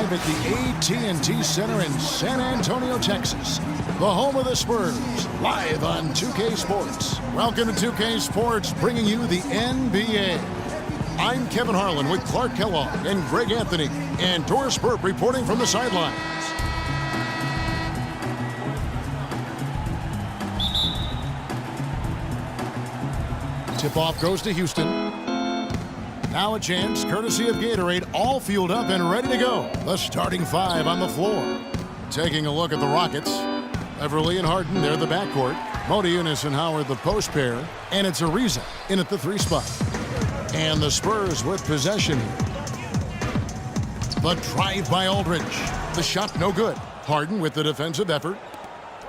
live at the AT&T Center in San Antonio, Texas, the home of the Spurs, live on 2K Sports. Welcome to 2K Sports, bringing you the NBA. I'm Kevin Harlan with Clark Kellogg and Greg Anthony, and Doris Burp reporting from the sidelines. Tip-off goes to Houston. Now a chance, courtesy of Gatorade, all fueled up and ready to go. The starting five on the floor. Taking a look at the Rockets. Everly and Harden, they're the backcourt. Modiunas and Howard, the post pair. And it's Ariza in at the 3 spot. And the Spurs with possession. The drive by Aldridge. The shot no good. Harden with the defensive effort.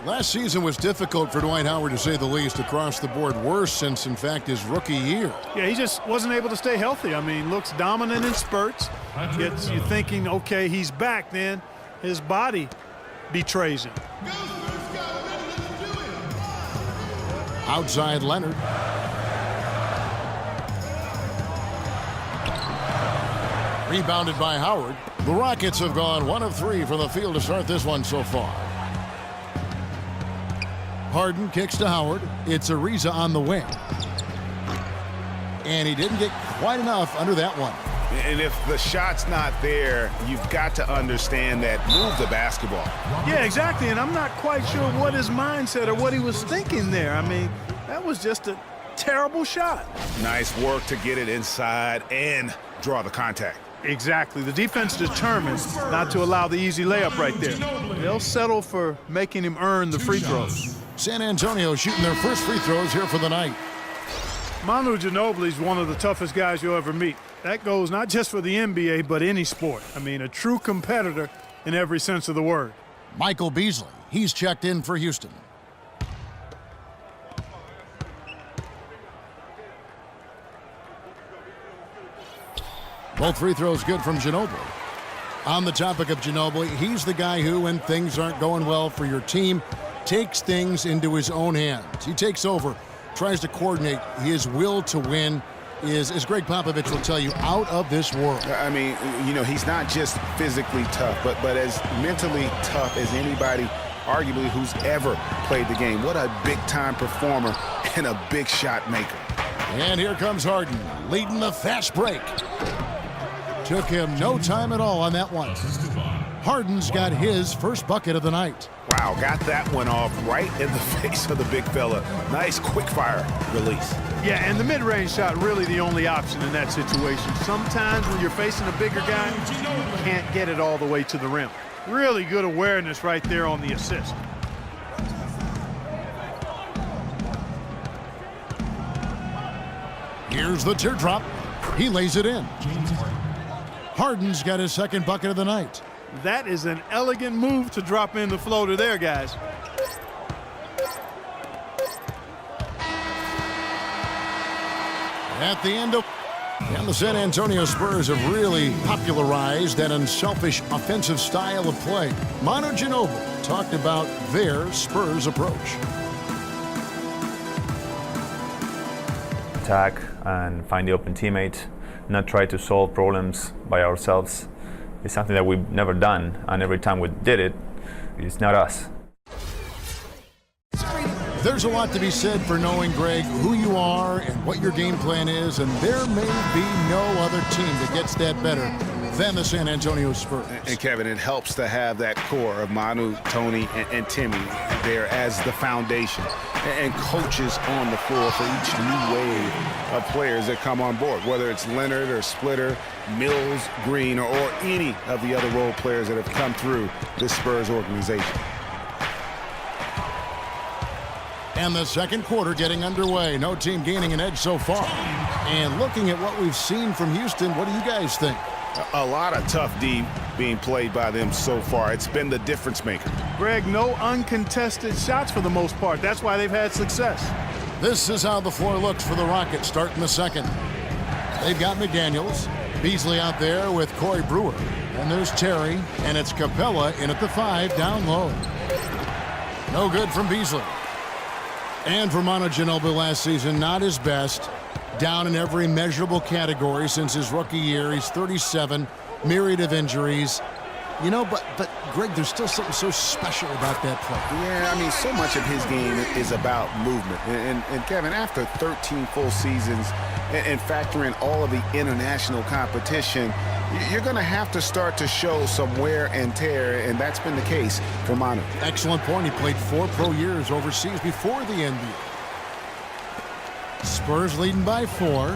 Last season was difficult for Dwight Howard, to say the least, across the board. Worse since, in fact, his rookie year. Yeah, he just wasn't able to stay healthy. I mean, looks dominant in spurts. Gets you thinking, okay, he's back. Then his body betrays him. Outside Leonard. Rebounded by Howard. The Rockets have gone 1 of 3 from the field to start this one so far. Harden kicks to Howard. It's Ariza on the wing. And he didn't get quite enough under that one. And if the shot's not there, you've got to understand that move the basketball. Yeah, exactly. And I'm not quite sure what his mindset or what he was thinking there. I mean, that was just a terrible shot. Nice work to get it inside and draw the contact. Exactly. The defense determined not to allow the easy layup right there. They'll settle for making him earn the free throws. San Antonio shooting their first free throws here for the night. Manu Ginobili is one of the toughest guys you'll ever meet. That goes not just for the NBA, but any sport. I mean, a true competitor in every sense of the word. Michael Beasley, he's checked in for Houston. Both free throws good from Ginobili. On the topic of Ginobili, he's the guy who, when things aren't going well for your team, takes things into his own hands. He takes over, tries to coordinate. His will to win is, as Greg Popovich will tell you, out of this world. I mean, you know, he's not just physically tough, but as mentally tough as anybody, arguably, who's ever played the game. What a big-time performer and a big shot maker. And here comes Harden, leading the fast break. Took him no time at all on that one. Harden's got his first bucket of the night. Wow, got that one off right in the face of the big fella. Nice quick-fire release. Yeah, and the mid-range shot really the only option in that situation. Sometimes when you're facing a bigger guy, you can't get it all the way to the rim. Really good awareness right there on the assist. Here's the teardrop. He lays it in. Harden's got his second bucket of the night. That is an elegant move to drop in the floater there, guys. At the end of... And the San Antonio Spurs have really popularized that unselfish offensive style of play. Manu Ginobili talked about their Spurs approach. Attack and find the open teammate, not try to solve problems by ourselves. It's something that we've never done, and every time we did it, it's not us. There's a lot to be said for knowing, Greg, who you are and what your game plan is, and there may be no other team that gets that better than the San Antonio Spurs. And Kevin, it helps to have that core of Manu, Tony, and Timmy there as the foundation, and coaches on the floor for each new wave of players that come on board, whether it's Leonard or Splitter, Mills, Green, or any of the other role players that have come through this Spurs organization. And the second quarter getting underway. No team gaining an edge so far. And looking at what we've seen from Houston, what do you guys think? A lot of tough D being played by them so far. It's been the difference maker. Greg, no uncontested shots for the most part. That's why they've had success. This is how the floor looks for the Rockets starting the second. They've got McDaniels, Beasley out there with Corey Brewer. And there's Terry, and it's Capella in at the 5 down low. No good from Beasley. And for Manu Ginobili last season, not his best. Down in every measurable category since his rookie year. He's 37, myriad of injuries. You know, but Greg, there's still something so special about that play. Yeah, I mean, so much of his game is about movement. And Kevin, after 13 full seasons and factor in all of the international competition, you're going to have to start to show some wear and tear, and that's been the case for Manu. Excellent point. He played 4 pro years overseas before the NBA. Spurs leading by 4.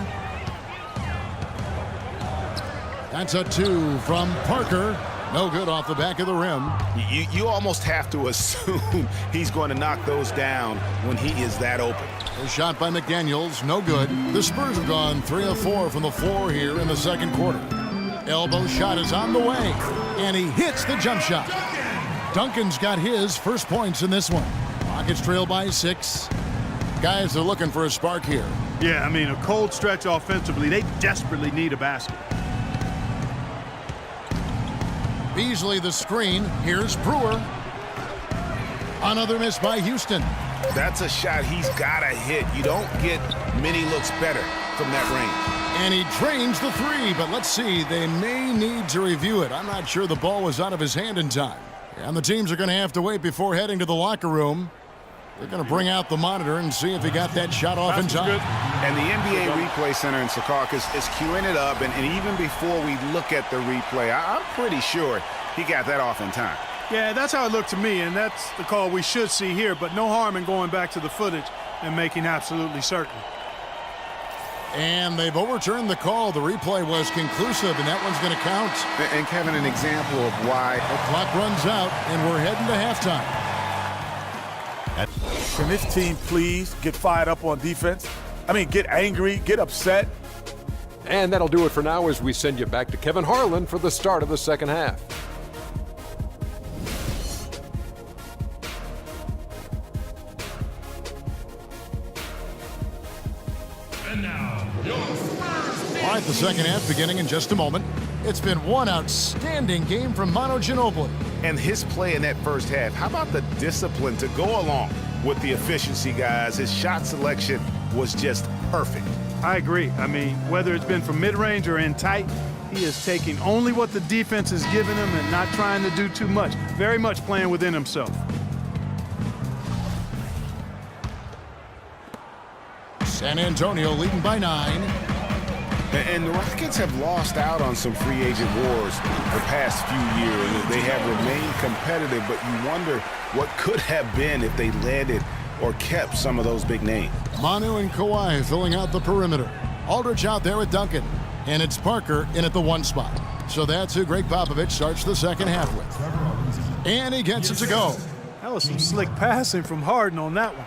That's a 2 from Parker. No good off the back of the rim. You almost have to assume he's going to knock those down when he is that open. A shot by McDaniels, no good. The Spurs have gone 3 of 4 from the floor here in the second quarter. Elbow shot is on the way, and he hits the jump shot. Duncan's got his first points in this one. Rockets trail by 6. Guys are looking for a spark here. Yeah, I mean, a cold stretch offensively. They desperately need a basket. Beasley the screen. Here's Brewer. Another miss by Houston. That's a shot he's got to hit. You don't get many looks better from that range. And he drains the 3, but let's see. They may need to review it. I'm not sure the ball was out of his hand in time. And the teams are going to have to wait before heading to the locker room. They're going to bring out the monitor and see if he got that shot off in time. And the NBA Replay Center in Secaucus is queuing it up, and even before we look at the replay, I'm pretty sure he got that off in time. Yeah, that's how it looked to me, and that's the call we should see here, but no harm in going back to the footage and making absolutely certain. And they've overturned the call. The replay was conclusive, and that one's going to count. And Kevin, an example of why the clock runs out, and we're heading to halftime. Can this team please get fired up on defense? I mean, get angry, get upset. And that'll do it for now as we send you back to Kevin Harlan for the start of the second half. All right, the second half beginning in just a moment. It's been one outstanding game from Manu Ginobili. And his play in that first half, how about the discipline to go along with the efficiency, guys? His shot selection was just perfect. I agree. I mean, whether it's been from mid-range or in tight, he is taking only what the defense is giving him and not trying to do too much. Very much playing within himself. San Antonio leading by 9. And the Rockets have lost out on some free agent wars the past few years. They have remained competitive, but you wonder what could have been if they landed or kept some of those big names. Manu and Kawhi filling out the perimeter. Aldridge out there with Duncan. And it's Parker in at the 1 spot. So that's who Greg Popovich starts the second half with. And he gets it to go. That was some slick passing from Harden on that one.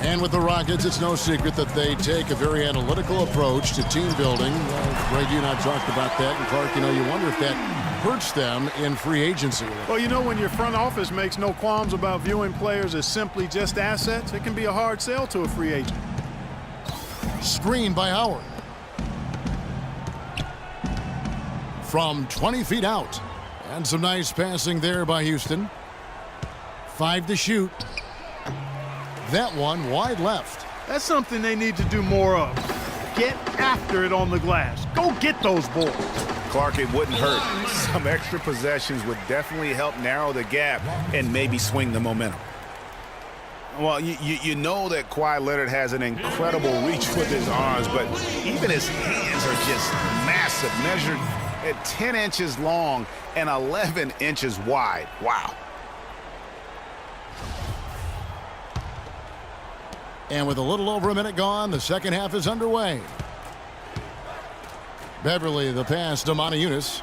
And with the Rockets, it's no secret that they take a very analytical approach to team building. Greg, you and I talked about that. And Clark, you wonder if that hurts them in free agency. Well, when your front office makes no qualms about viewing players as simply just assets, it can be a hard sell to a free agent. Screen by Howard. From 20 feet out. And some nice passing there by Houston. 5 to shoot. That one wide left. That's something they need to do more of. Get after it on the glass. Go get those balls. Clark, it wouldn't hurt. Some extra possessions would definitely help narrow the gap and maybe swing the momentum. Well, you know that Kawhi Leonard has an incredible reach with his arms, but even his hands are just massive, measured at 10 inches long and 11 inches wide. Wow. And with a little over a minute gone, the second half is underway. Beverly, the pass to Moniunas.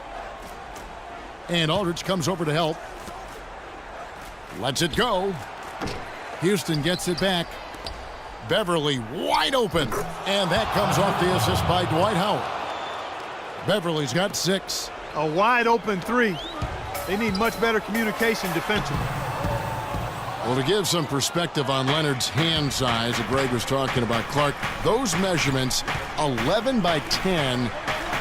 And Aldridge comes over to help. Lets it go. Houston gets it back. Beverly wide open. And that comes off the assist by Dwight Howard. Beverly's got 6. A wide open 3. They need much better communication defensively. Well, to give some perspective on Leonard's hand size that Greg was talking about, Clark, those measurements, 11 by 10,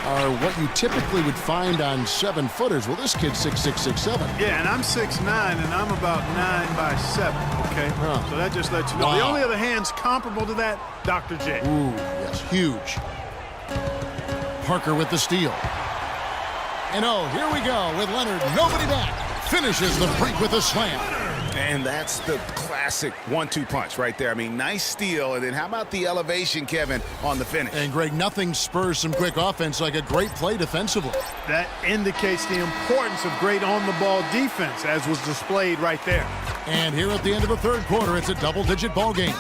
are what you typically would find on 7-footers. Well, this kid's 6'6", 6'7". Yeah, and I'm 6'9", and I'm about 9 by 7, okay? Huh. So that just lets you know. Wow. The only other hands comparable to that, Dr. J. Ooh, yes, huge. Parker with the steal. And oh, here we go with Leonard. Nobody back. Finishes the break with a slam. And that's the classic 1-2 punch right there. I mean, nice steal. And then how about the elevation, Kevin, on the finish? And Greg, nothing spurs some quick offense like a great play defensively. That indicates the importance of great on-the-ball defense, as was displayed right there. And here at the end of the third quarter, it's a double-digit ball game.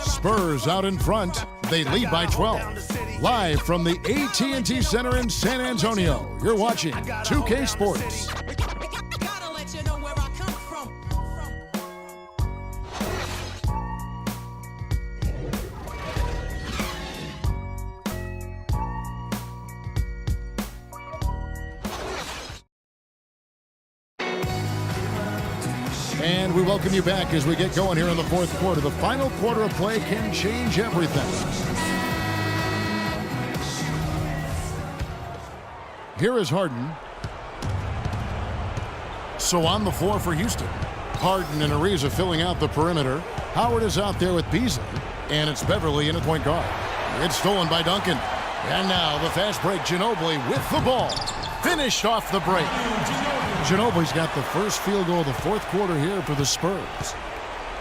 Spurs out in front. They lead by 12. Live from the AT&T Center in San Antonio, you're watching 2K Sports. And we welcome you back as we get going here in the fourth quarter. The final quarter of play can change everything. Here is Harden. So on the floor for Houston. Harden and Ariza filling out the perimeter. Howard is out there with Beasley. And it's Beverly in at point guard. It's stolen by Duncan. And now the fast break. Ginobili with the ball. Finished off the break. Ginobili's got the first field goal of the fourth quarter here for the Spurs.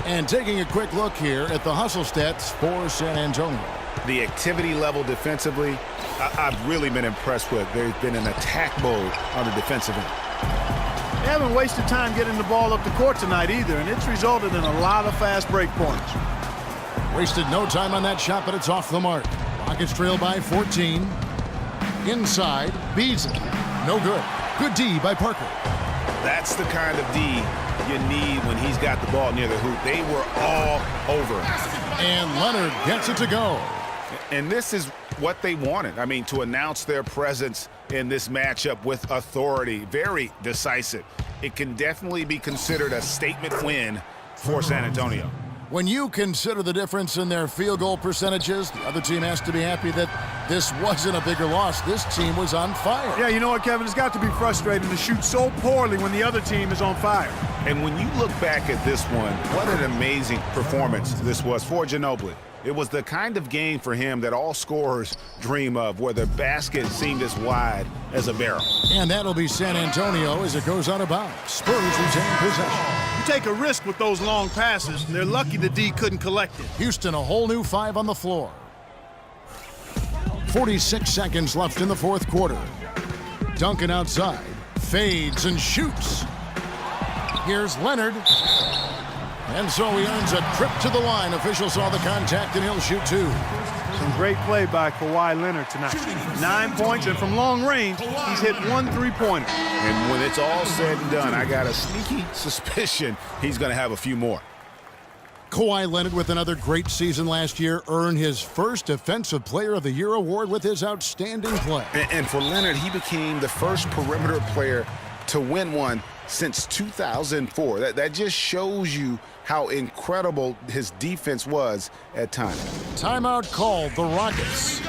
And taking a quick look here at the hustle stats for San Antonio. The activity level defensively, I've really been impressed with. There's been an attack mode on the defensive end. They haven't wasted time getting the ball up the court tonight either, and it's resulted in a lot of fast break points. Wasted no time on that shot, but it's off the mark. Rockets trail by 14. Inside, Beasley. No good. Good D by Parker. That's the kind of D you need when he's got the ball near the hoop. They were all over him. And Leonard gets it to go. And this is what they wanted. I mean, to announce their presence in this matchup with authority. Very decisive. It can definitely be considered a statement win for San Antonio. When you consider the difference in their field goal percentages, the other team has to be happy that this wasn't a bigger loss. This team was on fire. Yeah, you know what, Kevin? It's got to be frustrating to shoot so poorly when the other team is on fire. And when you look back at this one, what an amazing performance this was for Ginobili. It was the kind of game for him that all scorers dream of, where the basket seemed as wide as a barrel. And that'll be San Antonio as it goes out of bounds. Spurs retain possession. You take a risk with those long passes. They're lucky the D couldn't collect it. Houston, a whole new 5 on the floor. 46 seconds left in the fourth quarter. Duncan outside. Fades and shoots. Here's Leonard. And so he earns a trip to the line. Officials saw the contact, and he'll shoot 2. Some great play by Kawhi Leonard tonight. 9 points, and from long range, he's hit 1 3-pointer. And when it's all said and done, I got a sneaky suspicion he's going to have a few more. Kawhi Leonard, with another great season last year, earned his first Defensive Player of the Year award with his outstanding play. And for Leonard, he became the first perimeter player to win one since 2004. That just shows you how incredible his defense was at times. Timeout called, the Rockets.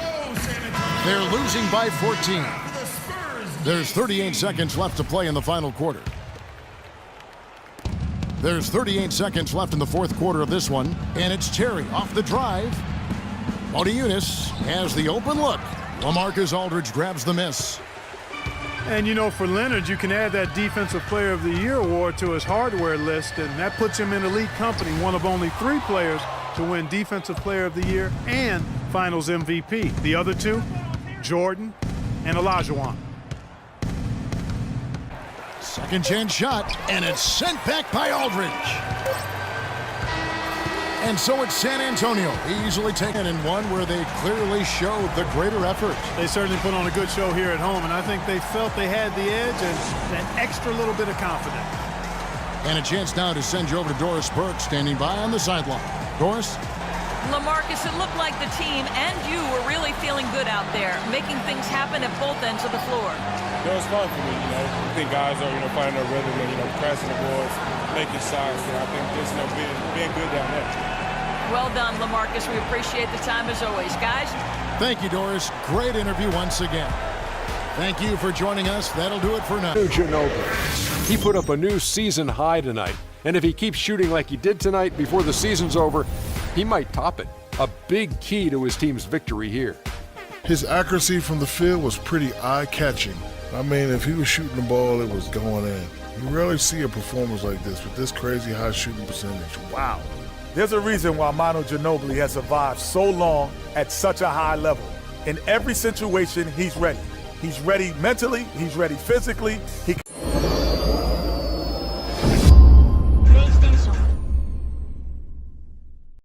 They're losing by 14. There's 38 seconds left to play in the final quarter. There's 38 seconds left in the fourth quarter of this one, and it's Terry off the drive. Modiunas has the open look. LaMarcus Aldridge grabs the miss. And, you know, for Leonard, you can add that Defensive Player of the Year award to his hardware list, and that puts him in elite company, one of only 3 players to win Defensive Player of the Year and Finals MVP. The other 2, Jordan and Olajuwon. Second chance shot, and it's sent back by Aldridge. And so it's San Antonio, easily taken in one where they clearly showed the greater effort. They certainly put on a good show here at home, and I think they felt they had the edge and that extra little bit of confidence. And a chance now to send you over to Doris Burke, standing by on the sideline. Doris? LaMarcus, it looked like the team and you were really feeling good out there, making things happen at both ends of the floor. It was fun for me, I think guys are, finding their rhythm and, pressing the boards, making shots, and I think just, being good down there. Well done, LaMarcus. We appreciate the time as always. Guys? Thank you, Doris. Great interview once again. Thank you for joining us. That'll do it for now. Ginobili. He put up a new season high tonight, and if he keeps shooting like he did tonight before the season's over, he might top it. A big key to his team's victory here. His accuracy from the field was pretty eye-catching. I mean, if he was shooting the ball, it was going in. You rarely see a performance like this with this crazy high shooting percentage. Wow. There's a reason why Manu Ginobili has survived so long at such a high level. In every situation, he's ready. He's ready mentally, he's ready physically. He